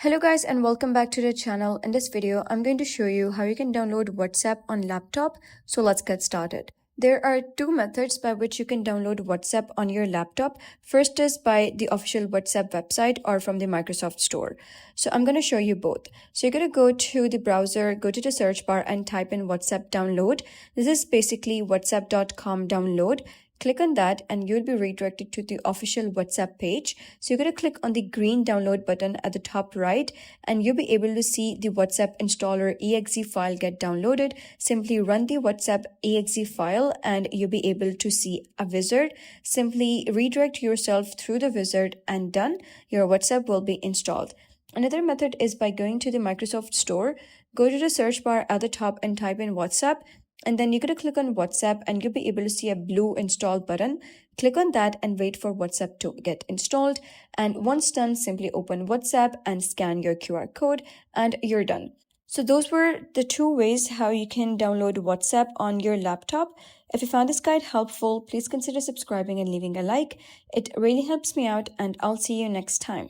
Hello guys and welcome back to the channel. In this video, I'm going to show you how you can download WhatsApp on laptop. So let's get started. There are two methods by which you can download WhatsApp on your laptop. First is by the official WhatsApp website or from the Microsoft Store. So I'm going to show you both. So you're going to go to the browser, go to the search bar and type in WhatsApp download. This is basically whatsapp.com download. Click on that and you'll be redirected to the official WhatsApp page. So you're going to click on the green download button at the top right and you'll be able to see the WhatsApp installer exe file get downloaded. Simply run the WhatsApp exe file and you'll be able to see a wizard. Simply redirect yourself through the wizard and done. Your WhatsApp will be installed. Another method is by going to the Microsoft Store. Go to the search bar at the top and type in WhatsApp. And then you're going to click on WhatsApp and you'll be able to see a blue install button. Click on that and wait for WhatsApp to get installed. And once done, simply open WhatsApp and scan your QR code and you're done. So those were the two ways how you can download WhatsApp on your laptop. If you found this guide helpful, please consider subscribing and leaving a like. It really helps me out and I'll see you next time.